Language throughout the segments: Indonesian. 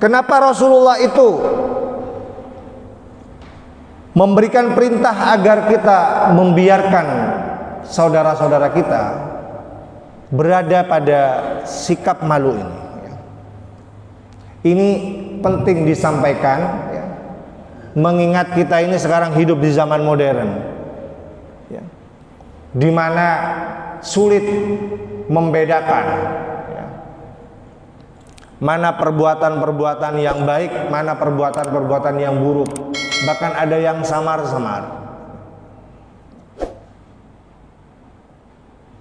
Kenapa Rasulullah itu memberikan perintah agar kita membiarkan saudara-saudara kita berada pada sikap malu ini? Ini penting disampaikan, ya, mengingat kita ini sekarang hidup di zaman modern, ya, di mana sulit membedakan, ya, mana perbuatan-perbuatan yang baik, mana perbuatan-perbuatan yang buruk. Bahkan ada yang samar-samar.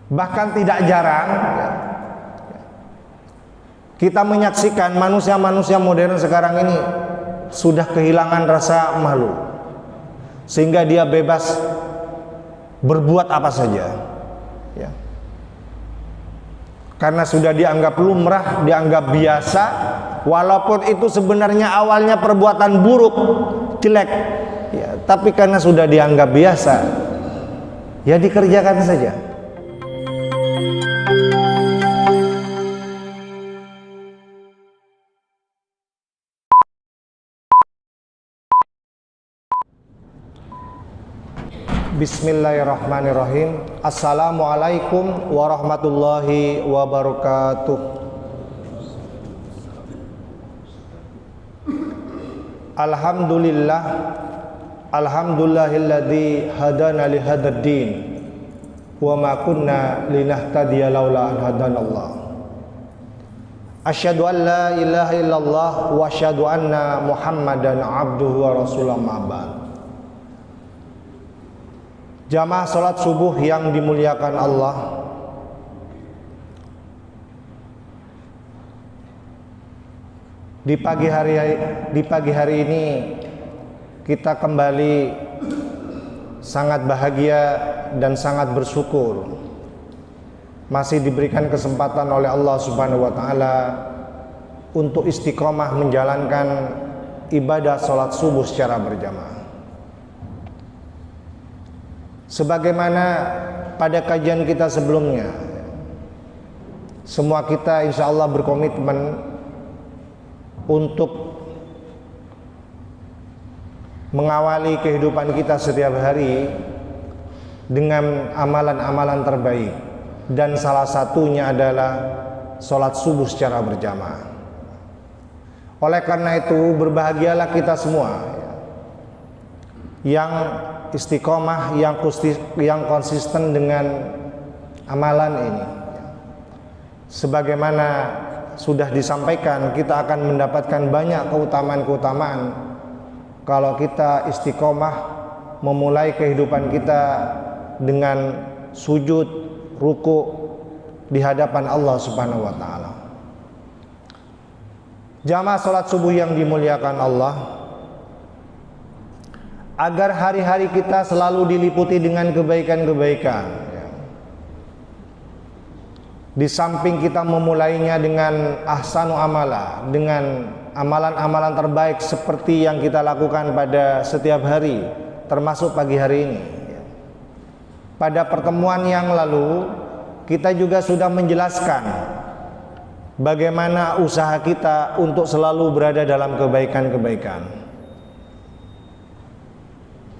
Bahkan tidak jarang, ya, kita menyaksikan manusia-manusia modern sekarang ini sudah kehilangan rasa malu, sehingga dia bebas berbuat apa saja, ya. Karena sudah dianggap lumrah, dianggap biasa, walaupun itu sebenarnya awalnya perbuatan buruk, jelek, ya, tapi karena sudah dianggap biasa, ya dikerjakan saja. Bismillahirrahmanirrahim. Assalamualaikum warahmatullahi wabarakatuh. Alhamdulillah, alhamdulillahilladzi hadana li hadzal din wa ma kunna linahtadiya laula an hadanallah. Asyhadu an la ilaha illallah wa asyhadu anna Muhammadan abduhu wa rasuluh, amma ba'd. Jamaah salat subuh yang dimuliakan Allah, di pagi hari ini kita kembali sangat bahagia dan sangat bersyukur masih diberikan kesempatan oleh Allah Subhanahu wa taala untuk istiqomah menjalankan ibadah salat subuh secara berjamaah. Sebagaimana pada kajian kita sebelumnya, semua kita insya Allah berkomitmen untuk mengawali kehidupan kita setiap hari dengan amalan-amalan terbaik, dan salah satunya adalah sholat subuh secara berjamaah. Oleh karena itu, berbahagialah kita semua yang istiqomah, yang konsisten dengan amalan ini. Sebagaimana sudah disampaikan, kita akan mendapatkan banyak keutamaan-keutamaan kalau kita istiqomah memulai kehidupan kita dengan sujud, ruku di hadapan Allah Subhanahu wa taala. Jamaah salat subuh yang dimuliakan Allah, agar hari-hari kita selalu diliputi dengan kebaikan-kebaikan, ya. Di samping kita memulainya dengan ahsanu amala, dengan amalan-amalan terbaik seperti yang kita lakukan pada setiap hari, termasuk pagi hari ini, ya. Pada pertemuan yang lalu kita juga sudah menjelaskan bagaimana usaha kita untuk selalu berada dalam kebaikan-kebaikan.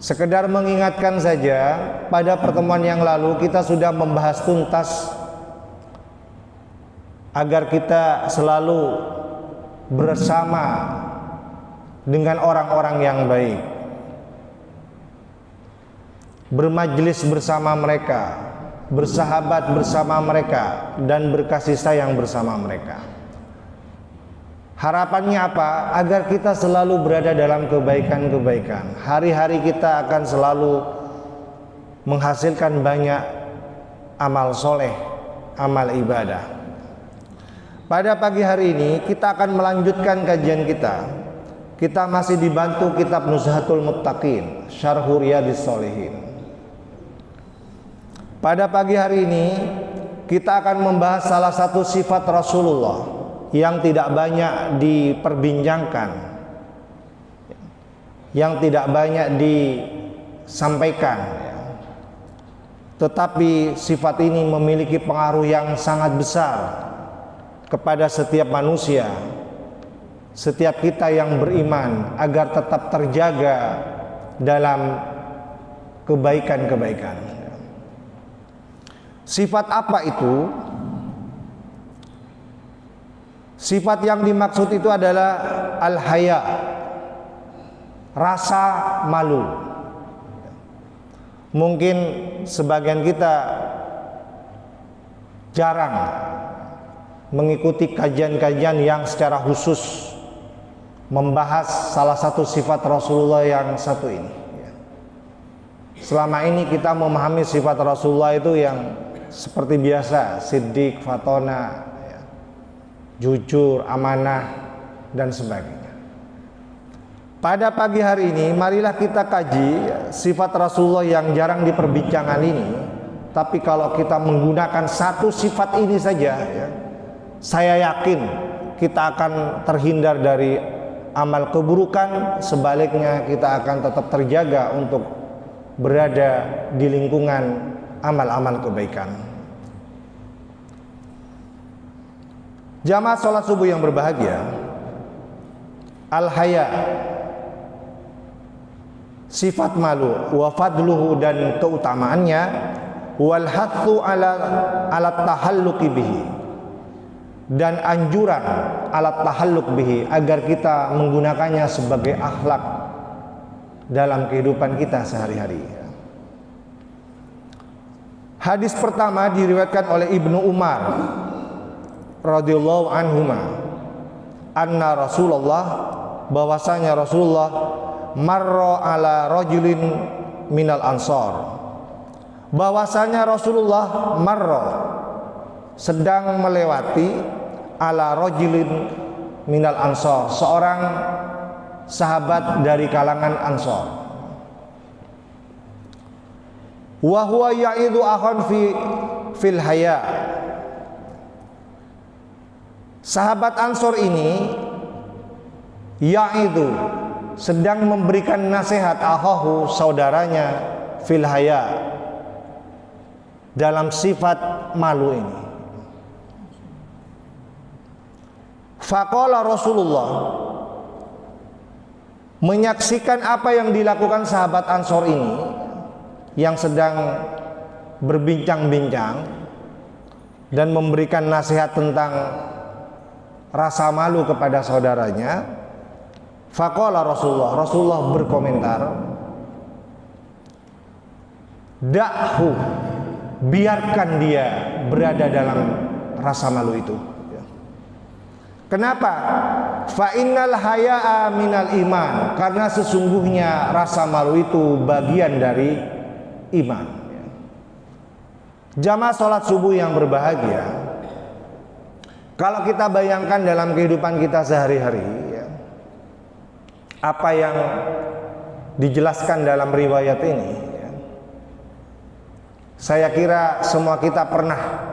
Sekedar mengingatkan saja, pada pertemuan yang lalu kita sudah membahas tuntas agar kita selalu bersama dengan orang-orang yang baik, bermajlis bersama mereka, bersahabat bersama mereka, dan berkasih sayang bersama mereka. Harapannya apa? Agar kita selalu berada dalam kebaikan-kebaikan. Hari-hari kita akan selalu menghasilkan banyak amal soleh, amal ibadah. Pada pagi hari ini kita akan melanjutkan kajian kita. Kita masih dibantu kitab Nuzhatul Muttaqin, Syarhu Riyadhis Shalihin. Pada pagi hari ini kita akan membahas salah satu sifat Rasulullah yang tidak banyak diperbincangkan, yang tidak banyak disampaikan, tetapi sifat ini memiliki pengaruh yang sangat besar kepada setiap manusia, setiap kita yang beriman agar tetap terjaga dalam kebaikan-kebaikan. Sifat apa itu? Sifat yang dimaksud itu adalah al-haya, rasa malu. Mungkin sebagian kita jarang mengikuti kajian-kajian yang secara khusus membahas salah satu sifat Rasulullah yang satu ini. Selama ini kita memahami sifat Rasulullah itu yang seperti biasa, siddiq, fatona, jujur, amanah, dan sebagainya. Pada pagi hari ini, marilah kita kaji sifat Rasulullah yang jarang diperbincangkan ini. Tapi kalau kita menggunakan satu sifat ini saja, saya yakin kita akan terhindar dari amal keburukan. Sebaliknya, kita akan tetap terjaga untuk berada di lingkungan amal-amal kebaikan. Jamaah sholat subuh yang berbahagia, al-haya, sifat malu, wa fadluhu, dan keutamaannya, wal hathu ala tahalluqi bihi, dan anjuran ala tahalluq bihi, agar kita menggunakannya sebagai akhlak dalam kehidupan kita sehari-hari. Hadis pertama diriwayatkan oleh Ibnu Umar radhiyallahu anhuma, anna Rasulullah, bahwasanya Rasulullah marra ala rajulin minal ansar, bahwasanya Rasulullah marra, sedang melewati, ala rajulin minal ansar, seorang sahabat dari kalangan Ansar. Wa huwa ya'idu akhan fil haya. Sahabat Ansor ini ya'idu, sedang memberikan nasihat akhahu, saudaranya, fil haya, dalam sifat malu ini. Faqala Rasulullah, menyaksikan apa yang dilakukan sahabat Ansor ini yang sedang berbincang-bincang dan memberikan nasihat tentang rasa malu kepada saudaranya. Faqala Rasulullah berkomentar, da'hu, biarkan dia berada dalam rasa malu itu. Kenapa? Fa innal haya'a minal iman, karena sesungguhnya rasa malu itu bagian dari iman. Jamaah sholat subuh yang berbahagia, kalau kita bayangkan dalam kehidupan kita sehari-hari, apa yang dijelaskan dalam riwayat ini, saya kira semua kita pernah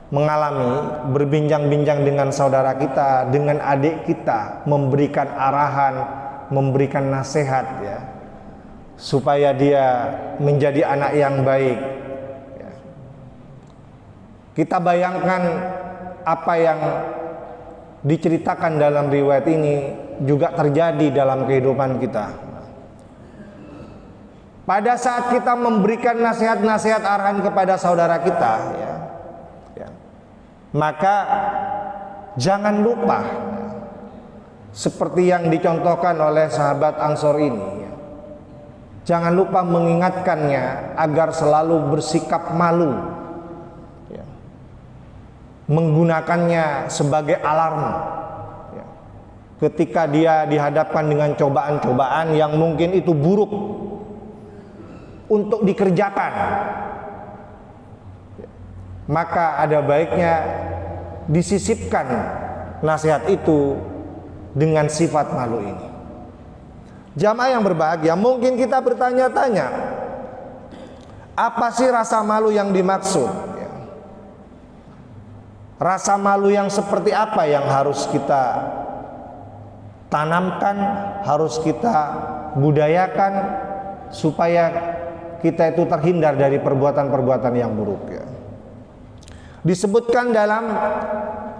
mengalami berbincang-bincang dengan saudara kita, dengan adik kita, memberikan arahan, memberikan nasihat, supaya dia menjadi anak yang baik. Kita bayangkan apa yang diceritakan dalam riwayat ini juga terjadi dalam kehidupan kita. Pada saat kita memberikan nasihat-nasihat arahan kepada saudara kita, maka jangan lupa seperti yang dicontohkan oleh sahabat Ansor ini, jangan lupa mengingatkannya agar selalu bersikap malu, menggunakannya sebagai alarm ketika dia dihadapkan dengan cobaan-cobaan yang mungkin itu buruk untuk dikerjakan. Maka ada baiknya disisipkan nasihat itu dengan sifat malu ini. Jamaah yang berbahagia, mungkin kita bertanya-tanya, apa sih rasa malu yang dimaksud? Rasa malu yang seperti apa yang harus kita tanamkan, harus kita budayakan supaya kita itu terhindar dari perbuatan-perbuatan yang buruk. Disebutkan dalam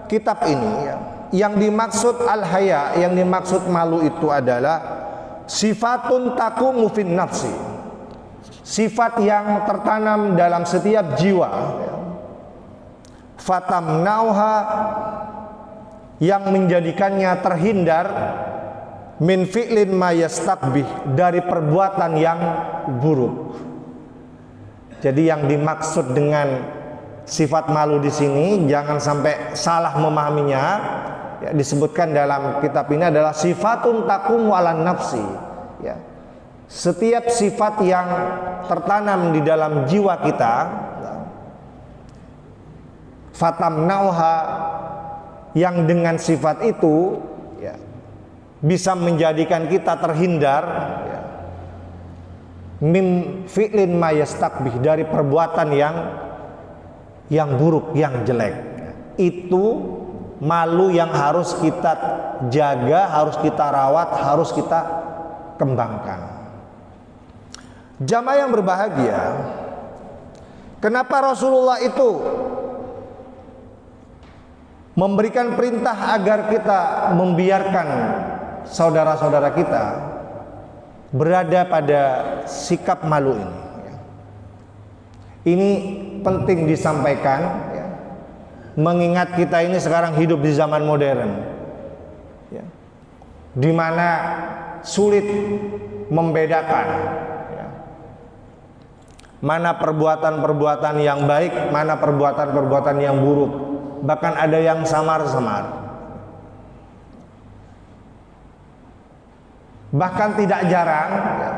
kitab ini, yang dimaksud al-haya, yang dimaksud malu itu adalah sifatun taqumu fin nafsi, sifat yang tertanam dalam setiap jiwa, fatamnauha, yang menjadikannya terhindar, min fi'lin ma yastakbih, dari perbuatan yang buruk. Jadi yang dimaksud dengan sifat malu di sini, jangan sampai salah memahaminya, ya, disebutkan dalam kitab ini adalah sifatun taqumu alan nafsi, ya. Setiap sifat yang tertanam di dalam jiwa kita, fatamnauha, yang dengan sifat itu, ya, bisa menjadikan kita terhindar, ya, mim fi'lin ma yastakbih, dari perbuatan yang buruk, yang jelek. Itu malu yang harus kita jaga, harus kita rawat, harus kita kembangkan. Jamaah yang berbahagia, kenapa Rasulullah itu memberikan perintah agar kita membiarkan saudara-saudara kita berada pada sikap malu ini? Ini penting disampaikan, ya, mengingat kita ini sekarang hidup di zaman modern, ya, di mana sulit membedakan, ya, mana perbuatan-perbuatan yang baik, mana perbuatan-perbuatan yang buruk, bahkan ada yang samar-samar. Bahkan tidak jarang, ya,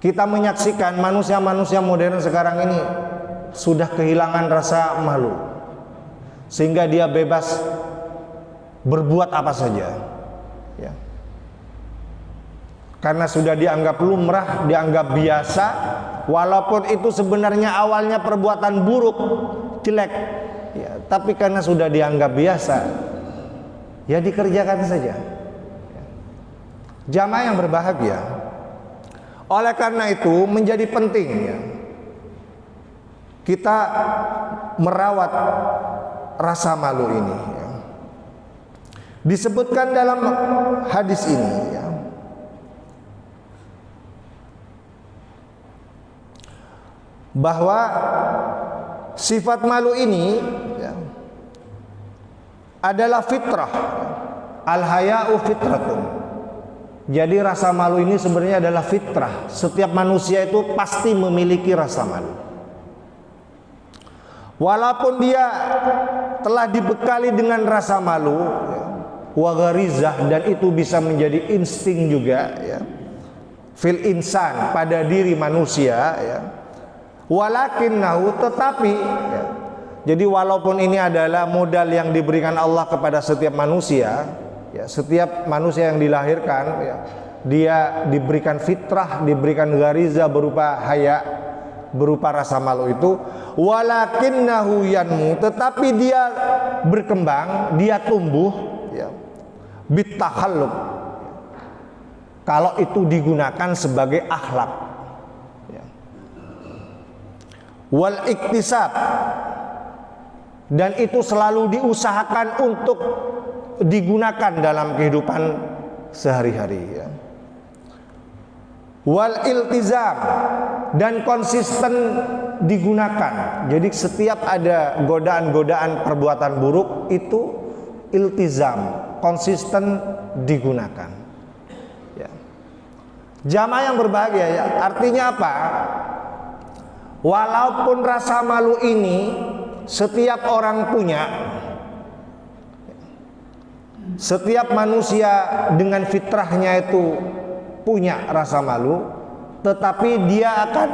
kita menyaksikan manusia-manusia modern sekarang ini sudah kehilangan rasa malu, sehingga dia bebas berbuat apa saja, ya. Karena sudah dianggap lumrah, dianggap biasa, walaupun itu sebenarnya awalnya perbuatan buruk, jelek, ya, tapi karena sudah dianggap biasa, ya dikerjakan saja. Jamaah yang berbahagia, oleh karena itu menjadi penting, ya, kita merawat rasa malu ini, ya. Disebutkan dalam hadis ini, ya, bahwa sifat malu ini, ya, adalah fitrah. Al-haya'u fitratun. Jadi rasa malu ini sebenarnya adalah fitrah. Setiap manusia itu pasti memiliki rasa malu. Walaupun dia telah dibekali dengan rasa malu, ya, wa gharizah, dan itu bisa menjadi insting juga, ya, fil insan, pada diri manusia, ya. Walakinnahu, tetapi, ya, jadi walaupun ini adalah modal yang diberikan Allah kepada setiap manusia, ya, setiap manusia yang dilahirkan, ya, dia diberikan fitrah, diberikan gharizah berupa haya, berupa rasa malu itu. Walakinnahu yanmu, tetapi dia berkembang, dia tumbuh, ya, bitakhalluk, kalau itu digunakan sebagai akhlak, ya. Wal iktisab, dan itu selalu diusahakan untuk digunakan dalam kehidupan sehari-hari, ya. Wal iltizam, dan konsisten digunakan. Jadi setiap ada godaan-godaan perbuatan buruk itu iltizam, konsisten digunakan, ya. Jamaah yang berbahagia, ya, artinya apa? Walaupun rasa malu ini setiap orang punya, setiap manusia dengan fitrahnya itu punya rasa malu, tetapi dia akan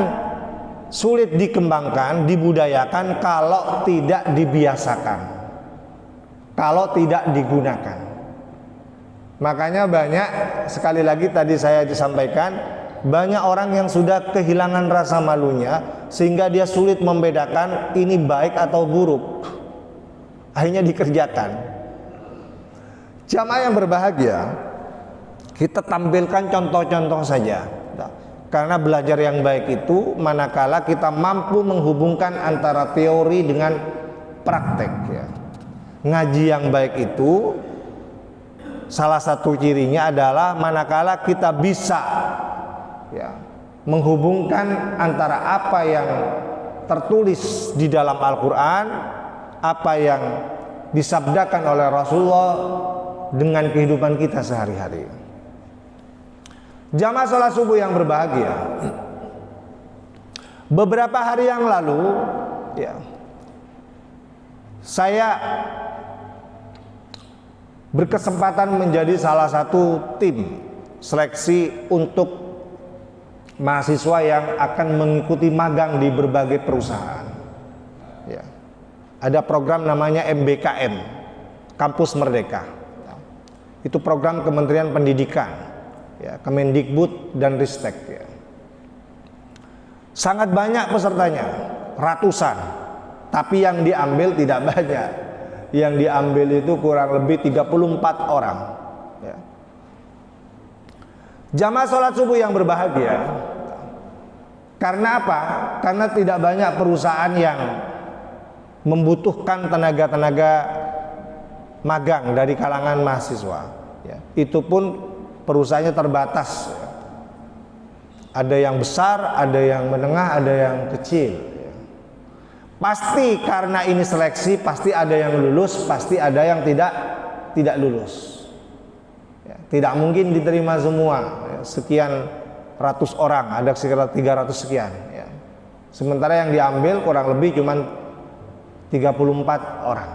sulit dikembangkan, dibudayakan kalau tidak dibiasakan, kalau tidak digunakan. Makanya banyak, sekali lagi tadi saya disampaikan, banyak orang yang sudah kehilangan rasa malunya sehingga dia sulit membedakan ini baik atau buruk, akhirnya dikerjakan. Jamaah yang berbahagia, kita tampilkan contoh-contoh saja. Karena belajar yang baik itu manakala kita mampu menghubungkan antara teori dengan praktek, ya. ngaji yang baik itu salah satu cirinya adalah manakala kita bisa ya, menghubungkan antara apa yang tertulis di dalam Al-Quran, apa yang disabdakan oleh Rasulullah dengan kehidupan kita sehari-hari. Jamaah sholat subuh yang berbahagia, beberapa hari yang lalu ya, saya berkesempatan menjadi salah satu tim seleksi untuk mahasiswa yang akan mengikuti magang di berbagai perusahaan. Ya. Ada program namanya MBKM, Kampus Merdeka. Itu program Kementerian Pendidikan, ya, Kemendikbud dan Ristek. Ya. Sangat banyak pesertanya, ratusan, tapi yang diambil tidak banyak. Yang diambil itu kurang lebih 34 orang. Ya. Jamaah sholat subuh yang berbahagia, karena apa? Karena tidak banyak perusahaan yang membutuhkan tenaga-tenaga magang dari kalangan mahasiswa. Ya. Itu pun perusahaannya terbatas. Ya. Ada yang besar, ada yang menengah, ada yang kecil. Ya. Pasti karena ini seleksi, pasti ada yang lulus, pasti ada yang tidak lulus. Ya. Tidak mungkin diterima semua. Ya. Sekian ratus orang, ada sekitar 300 sekian. Ya. Sementara yang diambil kurang lebih cuma 34 orang.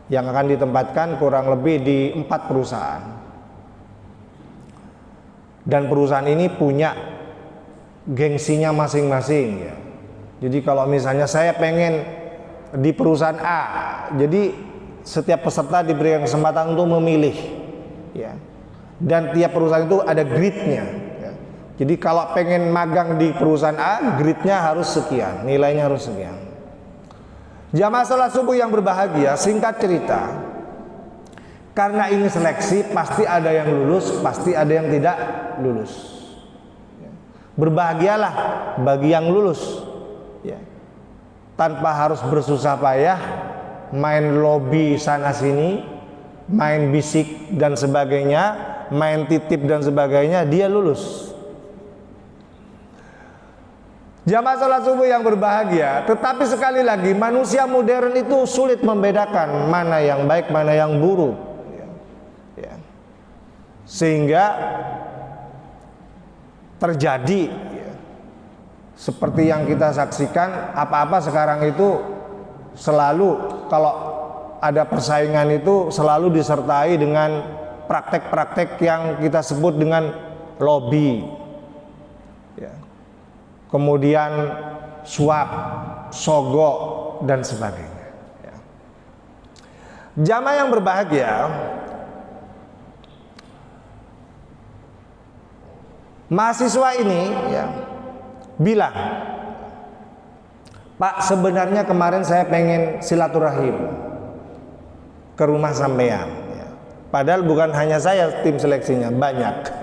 Yang akan ditempatkan kurang lebih di 4 perusahaan, dan perusahaan ini punya gengsinya masing-masing ya. Jadi kalau misalnya saya pengen di perusahaan A, jadi setiap peserta diberikan kesempatan untuk memilih ya. Dan tiap perusahaan itu ada gridnya ya. Jadi kalau pengen magang di perusahaan A, gridnya harus sekian, nilainya harus sekian. Jamaah sholat subuh yang berbahagia, singkat cerita, karena ini seleksi, pasti ada yang lulus, pasti ada yang tidak lulus. Berbahagialah bagi yang lulus, ya. Tanpa harus bersusah payah main lobby sana sini, main bisik dan sebagainya, main titip dan sebagainya, dia lulus. Jamaah sholat subuh yang berbahagia, tetapi sekali lagi manusia modern itu sulit membedakan mana yang baik, mana yang buruk. Ya. Sehingga terjadi ya, seperti yang kita saksikan, apa-apa sekarang itu selalu kalau ada persaingan itu selalu disertai dengan praktek-praktek yang kita sebut dengan lobby. Ya. Kemudian suap, sogok dan sebagainya. Ya. Jamaah yang berbahagia, mahasiswa ini ya, bilang, Pak, sebenarnya kemarin saya pengen silaturahim ke rumah sampean. Ya. Padahal bukan hanya saya tim seleksinya, banyak.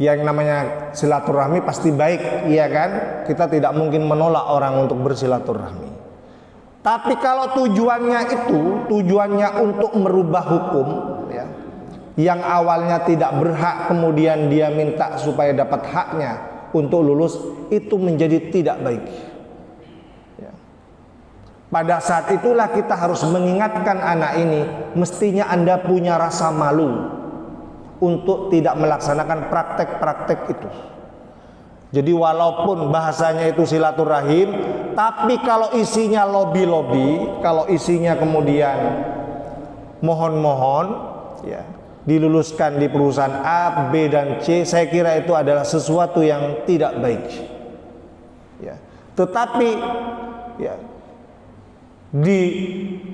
Yang namanya silaturahmi pasti baik, iya kan? Kita tidak mungkin menolak orang untuk bersilaturahmi. Tapi kalau tujuannya untuk merubah hukum, ya, yang awalnya tidak berhak, kemudian dia minta supaya dapat haknya untuk lulus, itu menjadi tidak baik. Ya. Pada saat itulah kita harus mengingatkan anak ini, mestinya Anda punya rasa malu untuk tidak melaksanakan praktek-praktek itu. Jadi walaupun bahasanya itu silaturahim, tapi kalau isinya lobby-lobby, kalau isinya kemudian mohon-mohon ya, diluluskan di perusahaan A, B dan C, saya kira itu adalah sesuatu yang tidak baik. Ya. Tetapi ya, di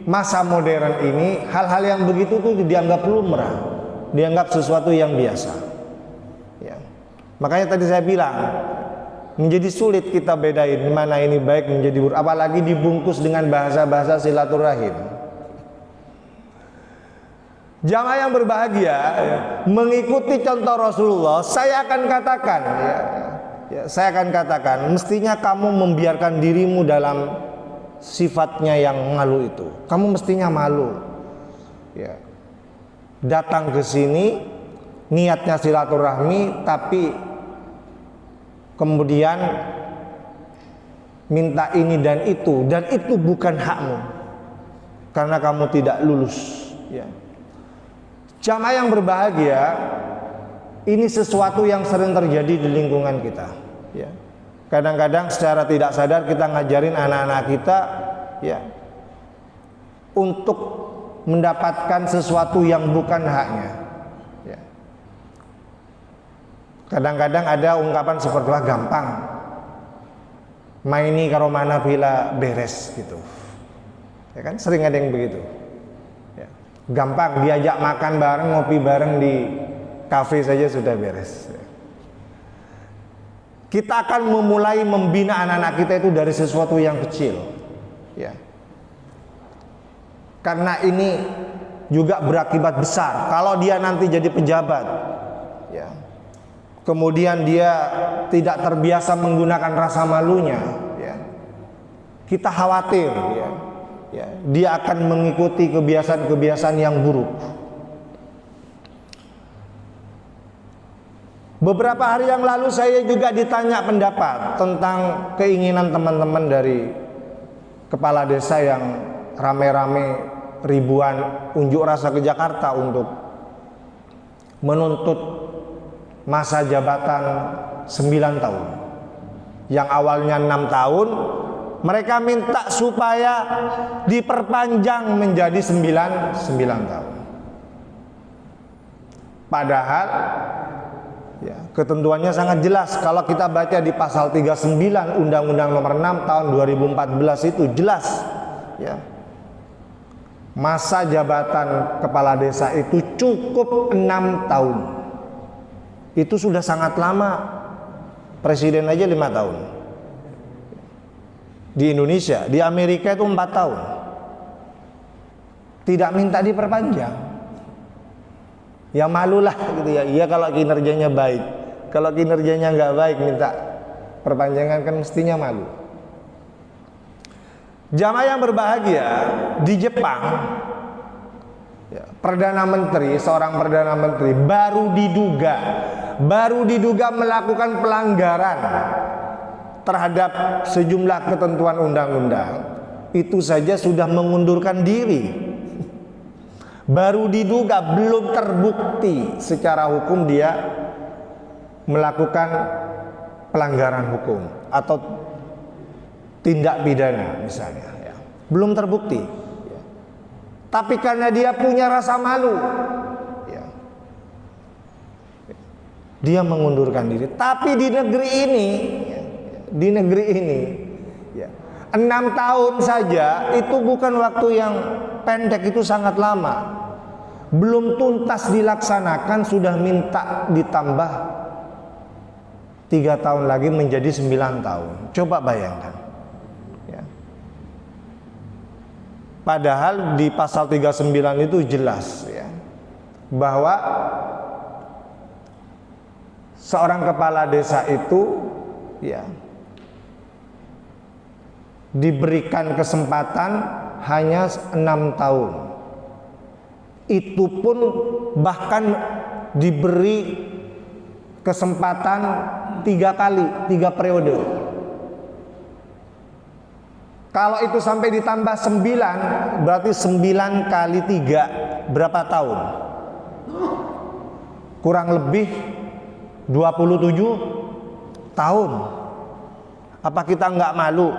masa modern ini hal-hal yang begitu tuh dianggap lumrah, dianggap sesuatu yang biasa. Ya. Makanya tadi saya bilang menjadi sulit kita bedain mana ini baik menjadi buruk, apalagi dibungkus dengan bahasa-bahasa silaturahim. Jamaah yang berbahagia, ya, mengikuti contoh Rasulullah, saya akan katakan, saya akan katakan, mestinya kamu membiarkan dirimu dalam sifatnya yang malu itu. Kamu mestinya malu. Ya. Datang ke sini niatnya silaturahmi, tapi kemudian minta ini dan itu bukan hakmu karena kamu tidak lulus. Ya. Jamaah yang berbahagia, ini sesuatu yang sering terjadi di lingkungan kita. Ya. Kadang-kadang secara tidak sadar kita ngajarin anak-anak kita, ya, untuk mendapatkan sesuatu yang bukan haknya. Ya. Kadang-kadang ada ungkapan seperti wah gampang, maini karo mana bila beres gitu. Ya kan, sering ada yang begitu. Ya. Gampang diajak makan bareng, ngopi bareng di kafe saja sudah beres. Ya. Kita akan memulai membina anak-anak kita itu dari sesuatu yang kecil, ya. Karena ini juga berakibat besar. Kalau dia nanti jadi pejabat, ya, kemudian dia tidak terbiasa menggunakan rasa malunya, ya, kita khawatir, ya, dia akan mengikuti kebiasaan-kebiasaan yang buruk. Beberapa hari yang lalu saya juga ditanya pendapat tentang keinginan teman-teman dari kepala desa yang rame-rame ribuan unjuk rasa ke Jakarta untuk menuntut masa jabatan 9 tahun. Yang awalnya 6 tahun, mereka minta supaya diperpanjang menjadi 9 tahun. Padahal ya, ketentuannya sangat jelas. Kalau kita baca di pasal 39 Undang-Undang Nomor 6 tahun 2014 itu jelas, ya, masa jabatan kepala desa itu cukup 6 tahun. Itu sudah sangat lama. Presiden aja 5 tahun. Di Indonesia, di Amerika itu 4 tahun. Tidak minta diperpanjang. Ya malulah gitu ya. Iya kalau kinerjanya baik. Kalau kinerjanya nggak baik minta perpanjangan kan mestinya malu. Jamaah yang berbahagia, di Jepang, ya, seorang perdana menteri baru diduga melakukan pelanggaran terhadap sejumlah ketentuan undang-undang. Itu saja sudah mengundurkan diri. Baru diduga, belum terbukti secara hukum dia melakukan pelanggaran hukum atau tindak pidana misalnya, ya. Belum terbukti, ya. Tapi karena dia punya rasa malu, ya, dia mengundurkan diri. Tapi di negeri ini, ya, 6 tahun saja itu bukan waktu yang pendek, itu sangat lama. Belum tuntas dilaksanakan sudah minta ditambah 3 tahun lagi menjadi 9 tahun. Coba bayangkan, ya. Padahal di pasal 39 itu jelas, ya, bahwa seorang kepala desa itu, ya, diberikan kesempatan hanya 6 tahun. Itu pun bahkan diberi kesempatan 3 kali, 3 periode. Kalau itu sampai ditambah 9, berarti 9 kali 3 berapa tahun? Kurang lebih 27 tahun. Apa kita nggak malu?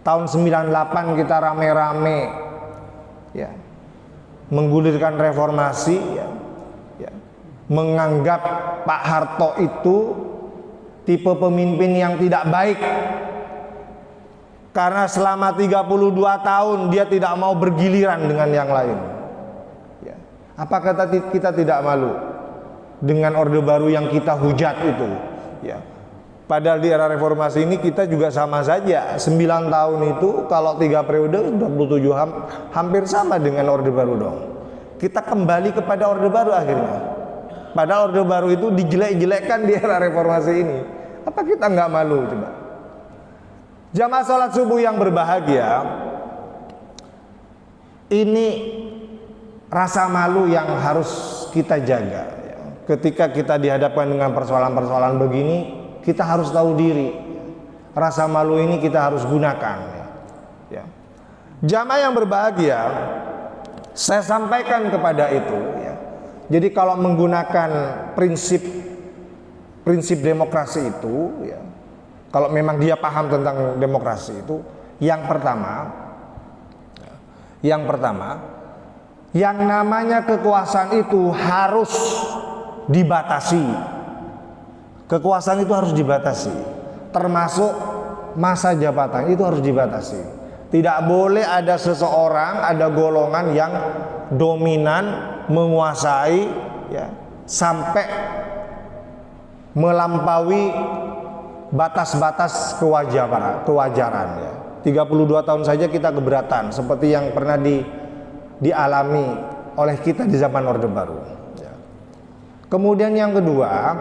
Tahun 98 kita rame-rame, ya, menggulirkan reformasi, ya, ya, menganggap Pak Harto itu tipe pemimpin yang tidak baik karena selama 32 tahun dia tidak mau bergiliran dengan yang lain, ya. Apakah kita tidak malu dengan Orde Baru yang kita hujat itu, ya? Padahal di era reformasi ini kita juga sama saja. 9 tahun itu kalau 3 periode 27 hampir sama dengan Orde Baru dong. Kita kembali kepada Orde Baru akhirnya. Padahal Orde Baru itu dijelek-jelekkan di era reformasi ini. Apa kita nggak malu coba? Jamaah sholat subuh yang berbahagia, ini rasa malu yang harus kita jaga. Ketika kita dihadapkan dengan persoalan-persoalan begini, kita harus tahu diri. Rasa malu ini kita harus gunakan. Ya. Jamaah yang berbahagia, saya sampaikan kepada itu. Ya. Jadi kalau menggunakan prinsip demokrasi itu, ya, kalau memang dia paham tentang demokrasi itu, yang pertama, yang namanya kekuasaan itu harus dibatasi. Kekuasaan itu harus dibatasi, termasuk masa jabatan itu harus dibatasi. Tidak boleh ada seseorang, ada golongan yang dominan menguasai, ya, sampai melampaui batas-batas kewajaran, ya. 32 tahun saja kita keberatan, seperti yang pernah dialami oleh kita di zaman Orde Baru. Ya. Kemudian yang kedua,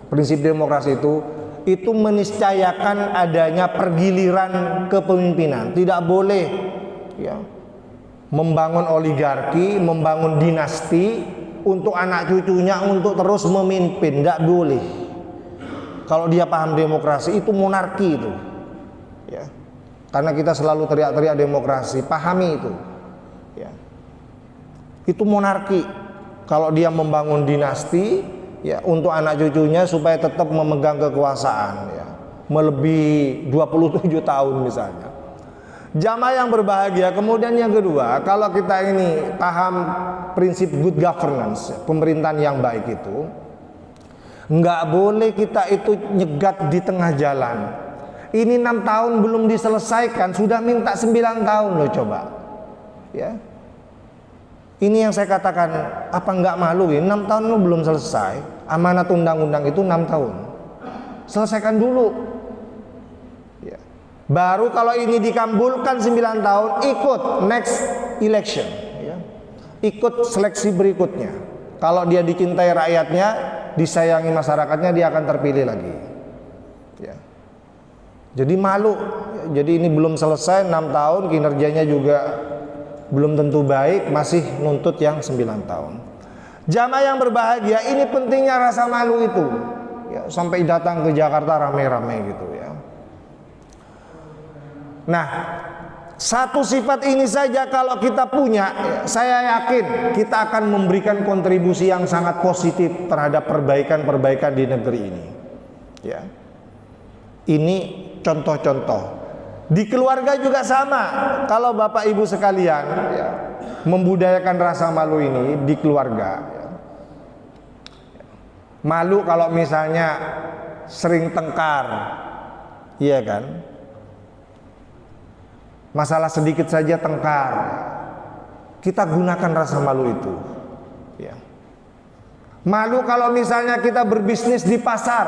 prinsip demokrasi itu meniscayakan adanya pergiliran kepemimpinan. Tidak boleh, ya, membangun oligarki, membangun dinasti untuk anak cucunya untuk terus memimpin. Tidak boleh. Kalau dia paham demokrasi, itu monarki itu, ya. Karena kita selalu teriak-teriak demokrasi, pahami itu, ya. Itu monarki. Kalau dia membangun dinasti, ya, untuk anak cucunya supaya tetap memegang kekuasaan, ya, melebihi 27 tahun misalnya. Jamaah yang berbahagia. Kemudian yang kedua, kalau kita ini paham prinsip good governance, pemerintahan yang baik itu, nggak boleh kita itu nyegat di tengah jalan. Ini 6 tahun belum diselesaikan, sudah minta 9 tahun loh, coba. Ya. Ini yang saya katakan, apa nggak malu ya? 6 tahun lu belum selesai. Amanat undang-undang itu 6 tahun. Selesaikan dulu. Ya. Baru kalau ini dikabulkan 9 tahun, ikut next election, ya. Ikut seleksi berikutnya. Kalau dia dicintai rakyatnya, disayangi masyarakatnya, dia akan terpilih lagi. Ya. Jadi malu. Jadi ini belum selesai 6 tahun, kinerjanya juga belum tentu baik, masih nuntut yang 9 tahun. Jamaah yang berbahagia, ini pentingnya rasa malu itu, ya, sampai datang ke Jakarta rame-rame gitu, ya. Nah, satu sifat ini saja kalau kita punya, ya, saya yakin kita akan memberikan kontribusi yang sangat positif terhadap perbaikan-perbaikan di negeri ini, ya. Ini contoh-contoh. Di keluarga juga sama. Kalau bapak ibu sekalian, ya, membudayakan rasa malu ini di keluarga, ya. Malu kalau misalnya sering tengkar, iya kan? Masalah sedikit saja tengkar, kita gunakan rasa malu itu, ya. Malu kalau misalnya kita berbisnis di pasar,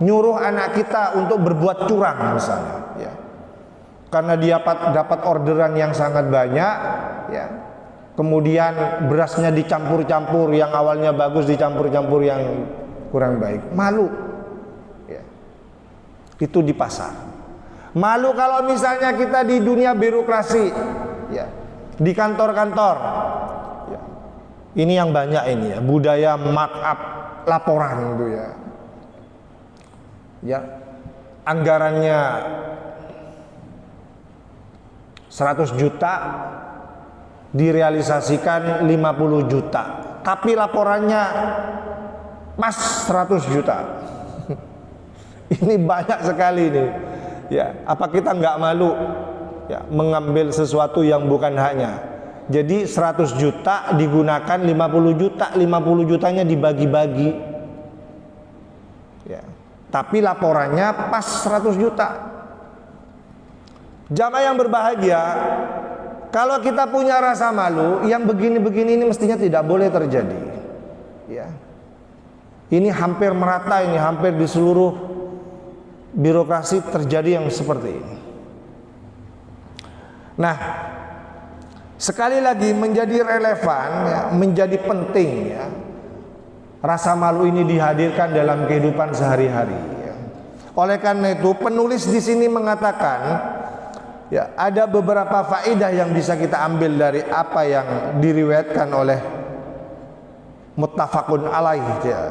nyuruh anak kita untuk berbuat curang misalnya, ya. Karena dia dapat orderan yang sangat banyak, ya. Kemudian berasnya dicampur-campur, yang awalnya bagus dicampur-campur yang kurang baik. Malu, ya. Itu di pasar. Malu kalau misalnya kita di dunia birokrasi, ya, di kantor-kantor, ya. Ini yang banyak ini, ya, budaya markup laporan itu, ya. Ya, anggarannya 100 juta direalisasikan 50 juta, tapi laporannya pas 100 juta. Ini banyak sekali nih, ya. Apa kita nggak malu, ya, mengambil sesuatu yang bukan haknya? Jadi 100 juta digunakan 50 juta, 50 jutanya dibagi-bagi, ya. Tapi laporannya pas 100 juta. Jamaah yang berbahagia, kalau kita punya rasa malu, yang begini-begini ini mestinya tidak boleh terjadi, ya. Ini hampir merata, ini hampir di seluruh birokrasi terjadi yang seperti ini. Nah, sekali lagi menjadi relevan, ya, menjadi penting, ya, rasa malu ini dihadirkan dalam kehidupan sehari-hari, ya. Oleh karena itu penulis di sini mengatakan, ya, ada beberapa faedah yang bisa kita ambil dari apa yang diriwayatkan oleh muttafaqun alaih, ya.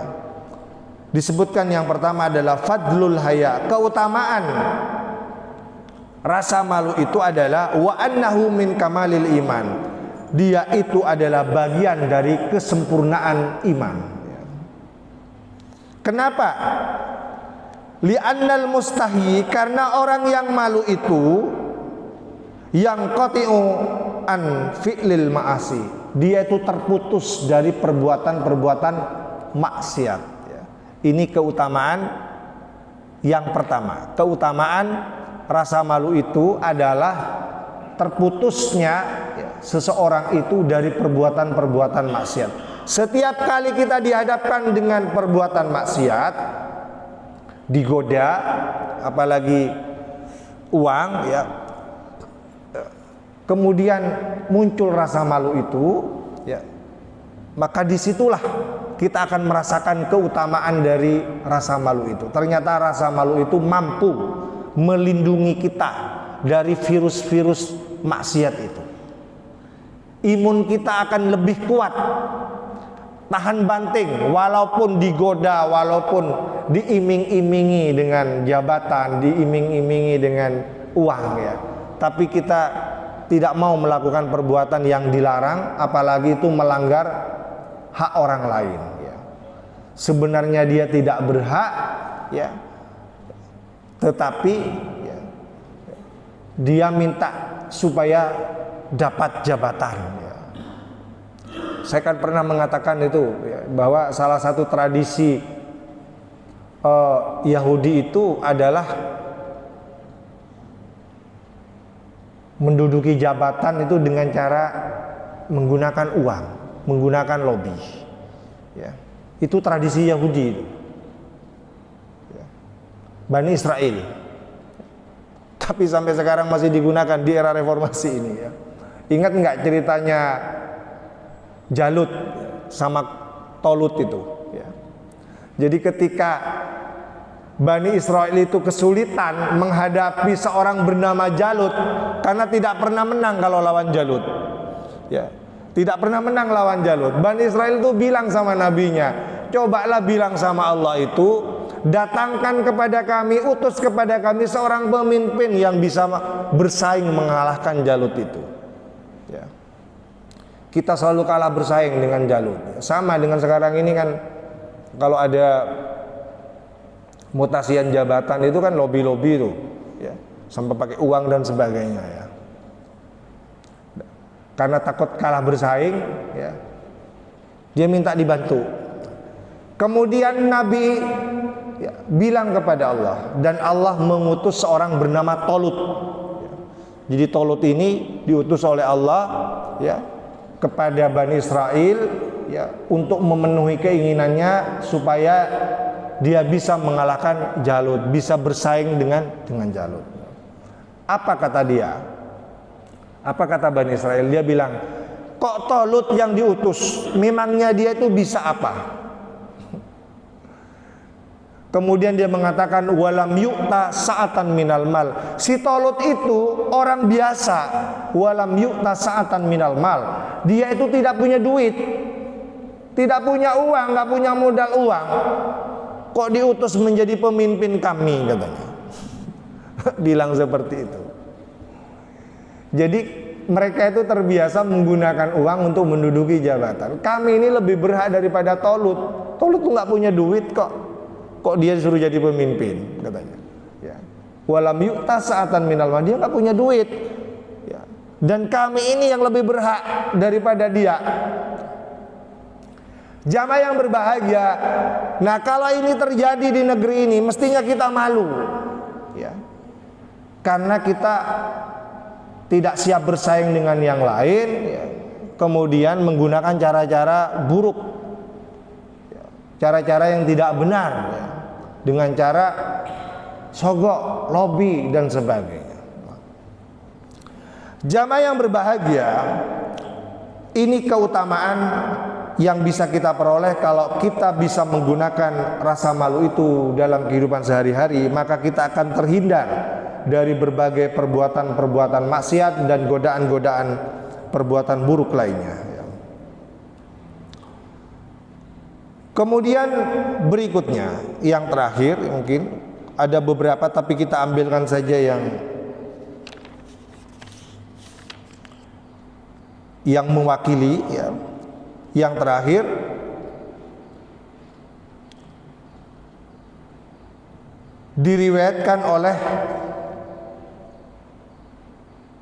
Disebutkan yang pertama adalah fadlul haya, keutamaan rasa malu itu adalah wa annahu min kamalil iman, dia itu adalah bagian dari kesempurnaan iman. Kenapa? Li'annal mustahi, karena orang yang malu itu yang qati'u an fi'lil ma'asi, dia itu terputus dari perbuatan-perbuatan maksiat. Ini keutamaan yang pertama. Keutamaan rasa malu itu adalah terputusnya seseorang itu dari perbuatan-perbuatan maksiat. Setiap kali kita dihadapkan dengan perbuatan maksiat, digoda, apalagi uang, ya, kemudian muncul rasa malu itu, ya, maka disitulah kita akan merasakan keutamaan dari rasa malu itu. Ternyata rasa malu itu mampu melindungi kita dari virus-virus maksiat itu. Imun kita akan lebih kuat, tahan banting, walaupun digoda, walaupun diiming-imingi dengan jabatan, diiming-imingi dengan uang, ya. Tapi kita tidak mau melakukan perbuatan yang dilarang, apalagi itu melanggar hak orang lain, ya. Sebenarnya dia tidak berhak, ya, tetapi, ya, dia minta supaya dapat jabatan, ya. Saya kan pernah mengatakan itu, ya, bahwa salah satu tradisi Yahudi itu adalah menduduki jabatan itu dengan cara menggunakan uang, menggunakan lobby, ya. Itu tradisi Yahudi itu, ya. Bani Israel. Tapi sampai sekarang masih digunakan di era reformasi ini, ya. Ingat nggak ceritanya Jalut sama Tolut itu, ya. Jadi ketika Bani Israel itu kesulitan menghadapi seorang bernama Jalut, karena tidak pernah menang kalau lawan Jalut, ya, tidak pernah menang lawan Jalut. Bani Israel itu bilang sama nabinya, cobalah bilang sama Allah itu, datangkan kepada kami, utus kepada kami seorang pemimpin yang bisa bersaing mengalahkan Jalut itu, ya. Kita selalu kalah bersaing dengan Jalut. Sama dengan sekarang ini kan, kalau ada mutasian jabatan itu kan lobby-lobby itu, ya, sampai pakai uang dan sebagainya, ya. Karena takut kalah bersaing, ya, dia minta dibantu. Kemudian Nabi, ya, bilang kepada Allah, dan Allah mengutus seorang bernama Tolut, ya. Jadi Tolut ini diutus oleh Allah, ya, kepada Bani Israel, ya, untuk memenuhi keinginannya supaya dia bisa mengalahkan Jalut, bisa bersaing dengan Jalut. Apa kata dia? Apa kata Bani Israel? Dia bilang, kok Tolut yang diutus? Memangnya dia itu bisa apa? Kemudian dia mengatakan, walam yu'ta sa'atan minal mal. Si Tolut itu orang biasa. Walam yu'ta sa'atan minal mal. Dia itu tidak punya duit, tidak punya uang, nggak punya modal uang. Kok diutus menjadi pemimpin kami, katanya. Bilang seperti itu. Jadi mereka itu terbiasa menggunakan uang untuk menduduki jabatan. Kami ini lebih berhak daripada Tolut. Tolut tuh nggak punya duit kok. Kok dia disuruh jadi pemimpin, katanya. Ya. Walam yu'ta sa'atan minal mal, dia nggak punya duit. Ya. Dan kami ini yang lebih berhak daripada dia. Jamaah yang berbahagia. Nah, kalau ini terjadi di negeri ini, mestinya kita malu, ya. Karena kita tidak siap bersaing dengan yang lain, ya. Kemudian menggunakan cara-cara buruk, ya. Cara-cara yang tidak benar, ya. Dengan cara sogok, lobby dan sebagainya. Jamaah yang berbahagia, ini keutamaan yang bisa kita peroleh kalau kita bisa menggunakan rasa malu itu dalam kehidupan sehari-hari, maka kita akan terhindar dari berbagai perbuatan-perbuatan maksiat dan godaan-godaan perbuatan buruk lainnya. Kemudian berikutnya, yang terakhir, mungkin ada beberapa tapi kita ambilkan saja yang mewakili, ya. Yang terakhir, diriwayatkan oleh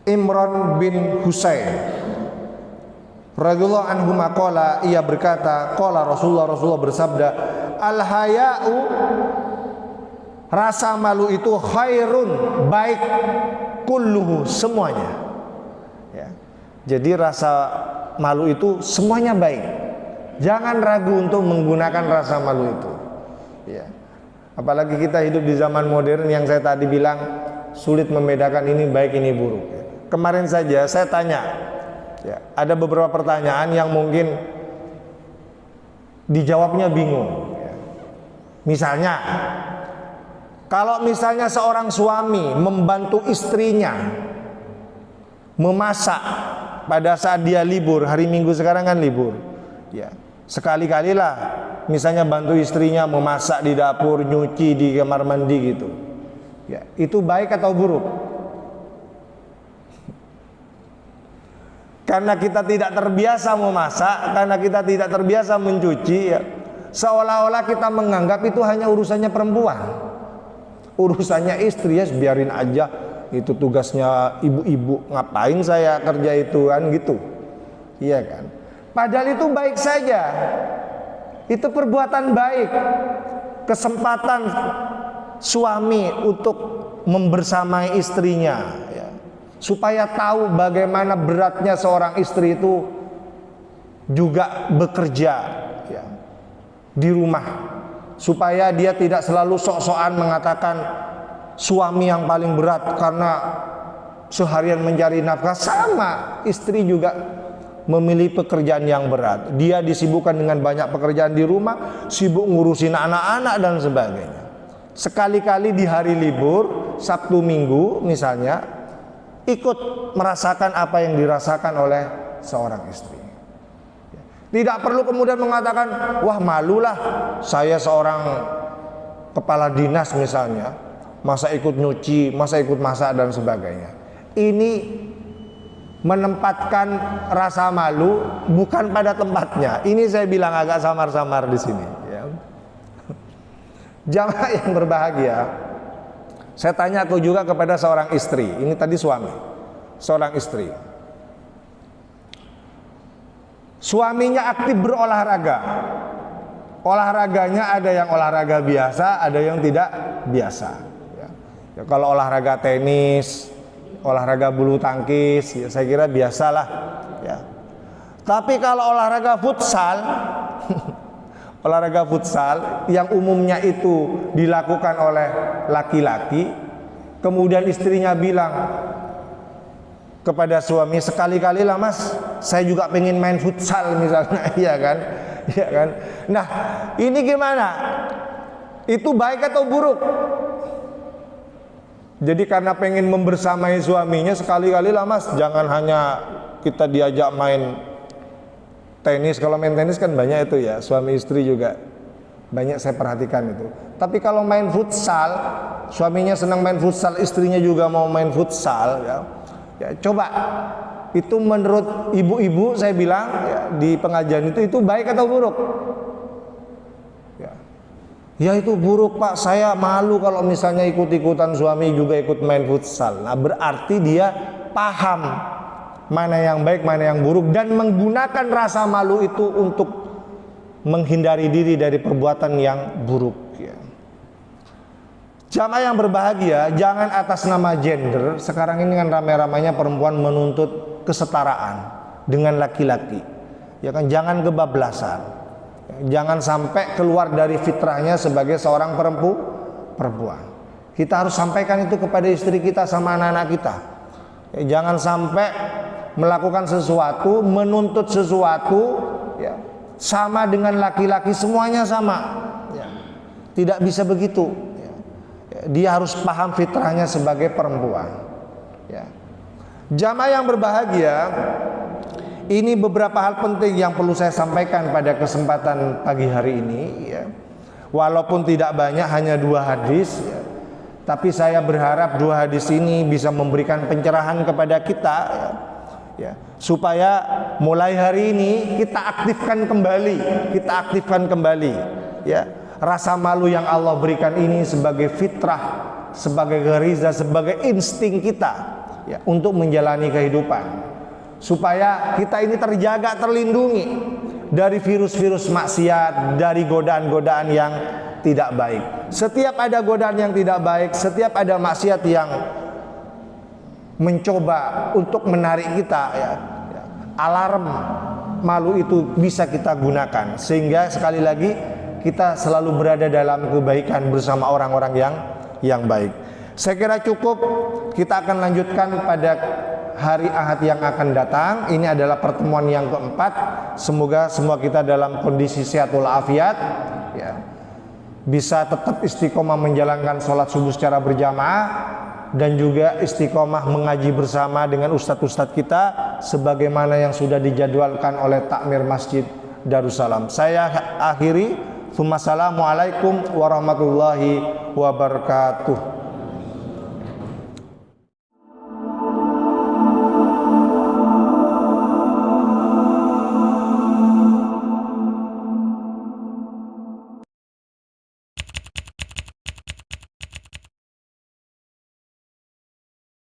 Imran bin Husain radhiyallahu anhu maqala, ia berkata, qala Rasulullah bersabda, al-haya'u, rasa malu itu khairun, baik, kulluhu, semuanya, ya. Jadi rasa malu itu semuanya baik. Jangan ragu untuk menggunakan rasa malu itu, ya. Apalagi kita hidup di zaman modern yang saya tadi bilang sulit membedakan ini baik ini buruk, ya. Kemarin saja saya tanya, ya, ada beberapa pertanyaan yang mungkin dijawabnya bingung, ya. Misalnya, kalau misalnya seorang suami membantu istrinya memasak pada saat dia libur, hari Minggu sekarang kan libur, ya, sekali-kalilah misalnya bantu istrinya memasak di dapur, nyuci di kamar mandi gitu, ya, itu baik atau buruk? Karena kita tidak terbiasa memasak, karena kita tidak terbiasa mencuci, ya, seolah-olah kita menganggap itu hanya urusannya perempuan, urusannya istri, ya biarin aja, itu tugasnya ibu-ibu, ngapain saya kerja itu, kan gitu, iya kan? Padahal itu baik saja, itu perbuatan baik, kesempatan suami untuk membersamai istrinya, ya, supaya tahu bagaimana beratnya seorang istri itu juga bekerja, ya, di rumah, supaya dia tidak selalu sok-sokan mengatakan suami yang paling berat karena seharian mencari nafkah. Sama, istri juga memilih pekerjaan yang berat. Dia disibukkan dengan banyak pekerjaan di rumah, sibuk ngurusin anak-anak dan sebagainya. Sekali-kali di hari libur, Sabtu Minggu misalnya, ikut merasakan apa yang dirasakan oleh seorang istri. Tidak perlu kemudian mengatakan, wah malulah saya seorang kepala dinas misalnya, masa ikut nyuci, masa ikut masak dan sebagainya. Ini menempatkan rasa malu bukan pada tempatnya. Ini saya bilang agak samar-samar di sini, ya. Jamaah yang berbahagia, saya tanya aku juga kepada seorang istri. Ini tadi suami, seorang istri. Suaminya aktif berolahraga. Olahraganya ada yang olahraga biasa, ada yang tidak biasa. Ya, kalau olahraga tenis, olahraga bulu tangkis, ya saya kira biasalah, ya. Tapi kalau olahraga futsal, olahraga futsal yang umumnya itu dilakukan oleh laki-laki, kemudian istrinya bilang kepada suami, sekali-kali lah mas, saya juga pengen main futsal misalnya, iya kan, iya kan. Nah, ini gimana? Itu baik atau buruk? Jadi karena pengen membersamai suaminya, sekali-kali lah mas, jangan hanya kita diajak main tenis. Kalau main tenis kan banyak itu ya, suami istri juga banyak saya perhatikan itu. Tapi kalau main futsal, suaminya senang main futsal, istrinya juga mau main futsal, ya, ya coba itu menurut ibu-ibu saya bilang, ya, di pengajian itu baik atau buruk? Ya itu buruk pak, saya malu kalau misalnya ikut-ikutan suami juga ikut main futsal. Nah berarti dia paham mana yang baik, mana yang buruk, dan menggunakan rasa malu itu untuk menghindari diri dari perbuatan yang buruk, ya. Jamaah yang berbahagia, jangan atas nama gender. Sekarang ini kan ramai-ramainya perempuan menuntut kesetaraan dengan laki-laki, ya kan, jangan kebablasan. Jangan sampai keluar dari fitrahnya sebagai seorang perempuan. Kita harus sampaikan itu kepada istri kita sama anak-anak kita. Jangan sampai melakukan sesuatu, menuntut sesuatu, ya, sama dengan laki-laki, semuanya sama. Ya. Tidak bisa begitu. Ya. Dia harus paham fitrahnya sebagai perempuan. Ya. Jamaah yang berbahagia, ini beberapa hal penting yang perlu saya sampaikan pada kesempatan pagi hari ini. Ya. Walaupun tidak banyak, hanya 2 hadis. Ya. Tapi saya berharap 2 hadis ini bisa memberikan pencerahan kepada kita, ya, supaya mulai hari ini kita aktifkan kembali, ya, rasa malu yang Allah berikan ini sebagai fitrah, sebagai gariza, sebagai insting kita, ya, untuk menjalani kehidupan, supaya kita ini terjaga, terlindungi dari virus-virus maksiat, dari godaan-godaan yang tidak baik. Setiap ada godaan yang tidak baik, setiap ada maksiat yang mencoba untuk menarik kita, ya, alarm malu itu bisa kita gunakan, sehingga sekali lagi kita selalu berada dalam kebaikan bersama orang-orang yang baik. Saya kira cukup. Kita akan lanjutkan pada hari Ahad yang akan datang. Ini adalah pertemuan yang keempat. Semoga semua kita dalam kondisi sehat walafiat, ya, bisa tetap istiqomah menjalankan sholat subuh secara berjamaah, dan juga istiqomah mengaji bersama dengan ustadz-ustadz kita sebagaimana yang sudah dijadwalkan oleh takmir Masjid Darussalam. Saya akhiri. Assalamualaikum warahmatullahi wabarakatuh.